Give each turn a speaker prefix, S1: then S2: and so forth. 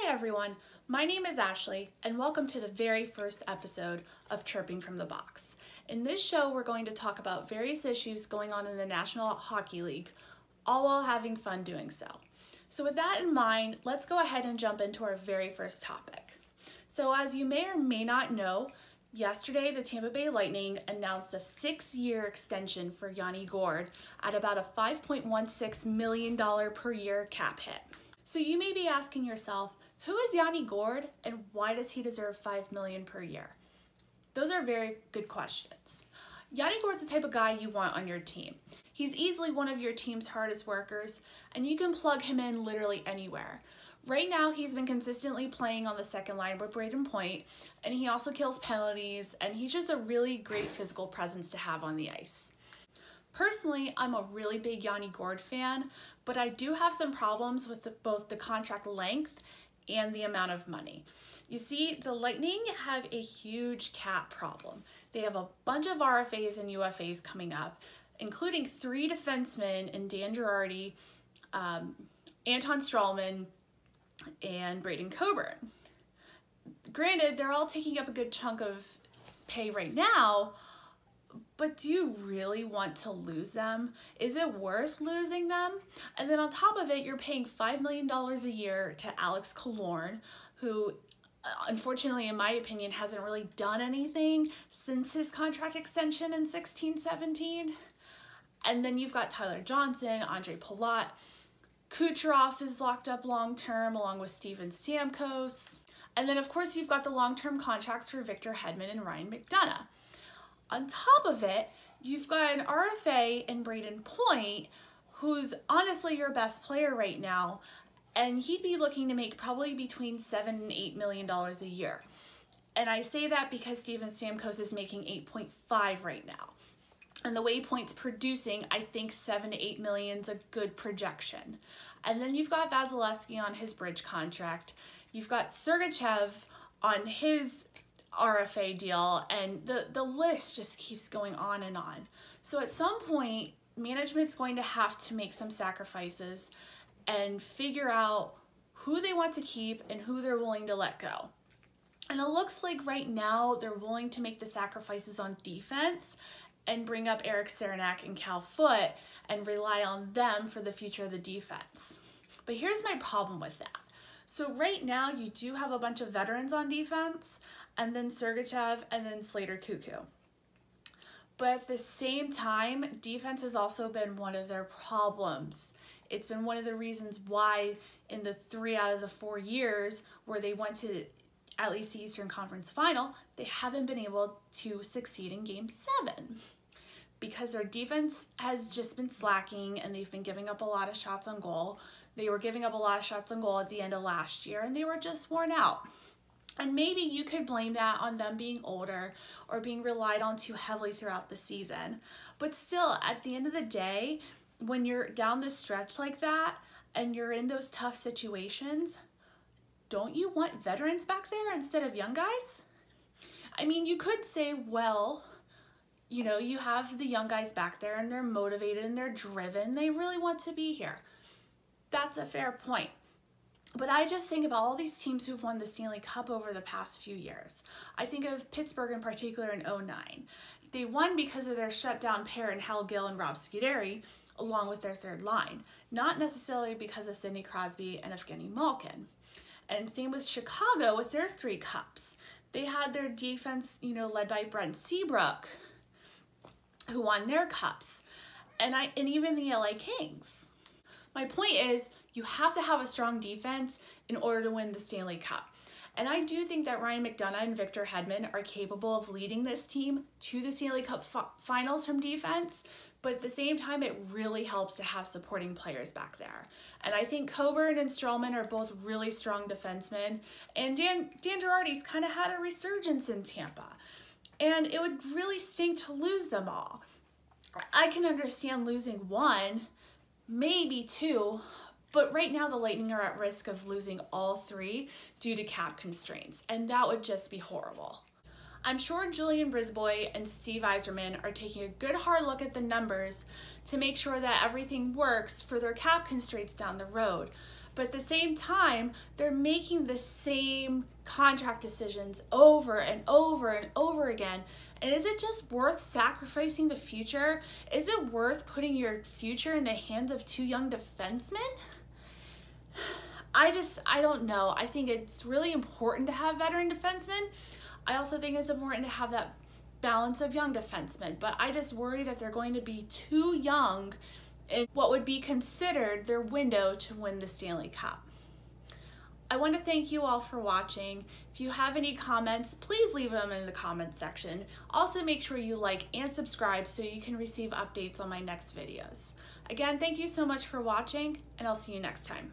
S1: everyone, my name is Ashley and welcome to the very first episode of Chirping from the Box. In this show, we're going to talk about various issues going on in the National Hockey League, all while having fun doing so. So with that in mind, let's go ahead and jump into our very first topic. So as you may or may not know, yesterday the Tampa Bay Lightning announced a 6-year extension for Yanni Gourde at about a $5.16 million per year cap hit. So you may be asking yourself, who is Yanni Gourde and why does he deserve $5 million per year? Those are very good questions. Yanni Gourde's the type of guy you want on your team. He's easily one of your team's hardest workers and you can plug him in literally anywhere. Right now, he's been consistently playing on the second line with Braden Point, and he also kills penalties, and he's just a really great physical presence to have on the ice. Personally, I'm a really big Yanni Gourde fan, but I do have some problems with both the contract length and the amount of money. You see, the Lightning have a huge cap problem. They have a bunch of RFAs and UFAs coming up, including 3 defensemen in Dan Girardi, Anton Strawman, and Braden Coburn. Granted, they're all taking up a good chunk of pay right now, but do you really want to lose them? Is it worth losing them? And then on top of it, you're paying $5 million a year to Alex Killorn, who unfortunately, in my opinion, hasn't really done anything since his contract extension in 16-17. And then you've got Tyler Johnson, Andre Palat, Kucherov is locked up long-term along with Steven Stamkos. And then of course you've got the long-term contracts for Victor Hedman and Ryan McDonough. On top of it, you've got an RFA in Braden Point, who's honestly your best player right now, and he'd be looking to make probably between $7 and $8 million a year. And I say that because Steven Stamkos is making 8.5 right now. And the way Point's producing, I think 7 to 8 million is a good projection. And then you've got Vasilevsky on his bridge contract. You've got Sergachev on his RFA deal, and the list just keeps going on and on. So at some point, management's going to have to make some sacrifices and figure out who they want to keep and who they're willing to let go. And it looks like right now they're willing to make the sacrifices on defense and bring up Eric Cernak and Cal Foote and rely on them for the future of the defense. But here's my problem with that. So right now you do have a bunch of veterans on defense, and then Sergachev and then Slater Cuckoo. But at the same time, defense has also been one of their problems. It's been one of the reasons why in the 3 out of the 4 years where they went to at least the Eastern Conference Final, they haven't been able to succeed in Game 7 because their defense has just been slacking and they've been giving up a lot of shots on goal. They were giving up a lot of shots on goal at the end of last year and they were just worn out. And maybe you could blame that on them being older or being relied on too heavily throughout the season. But still, at the end of the day, when you're down this stretch like that and you're in those tough situations, don't you want veterans back there instead of young guys? I mean, you could say, well, you know, you have the young guys back there and they're motivated and they're driven. They really want to be here. That's a fair point. But I just think about all these teams who've won the Stanley Cup over the past few years. I think of Pittsburgh in particular in 2009. They won because of their shutdown pair in Hal Gill and Rob Scuderi, along with their third line, not necessarily because of Sidney Crosby and Evgeny Malkin. And same with Chicago with their 3 cups. They had their defense, you know, led by Brent Seabrook, who won their cups, and even the LA Kings. My point is, you have to have a strong defense in order to win the Stanley Cup. And I do think that Ryan McDonough and Victor Hedman are capable of leading this team to the Stanley Cup finals from defense, but at the same time, it really helps to have supporting players back there. And I think Coburn and Strawman are both really strong defensemen, and Dan Girardi's kind of had a resurgence in Tampa. And it would really stink to lose them all. I can understand losing 1, maybe 2, but right now the Lightning are at risk of losing all 3 due to cap constraints, and that would just be horrible. I'm sure Julian Brisbois and Steve Yzerman are taking a good hard look at the numbers to make sure that everything works for their cap constraints down the road. but at the same time, they're making the same contract decisions over and over and over again. And is it just worth sacrificing the future? Is it worth putting your future in the hands of two young defensemen? I don't know. I think it's really important to have veteran defensemen. I also think it's important to have that balance of young defensemen, but I just worry that they're going to be too young in what would be considered their window to win the Stanley Cup. I want to thank you all for watching. If you have any comments, please leave them in the comments section. Also, make sure you like and subscribe so you can receive updates on my next videos. Again, thank you so much for watching, and I'll see you next time.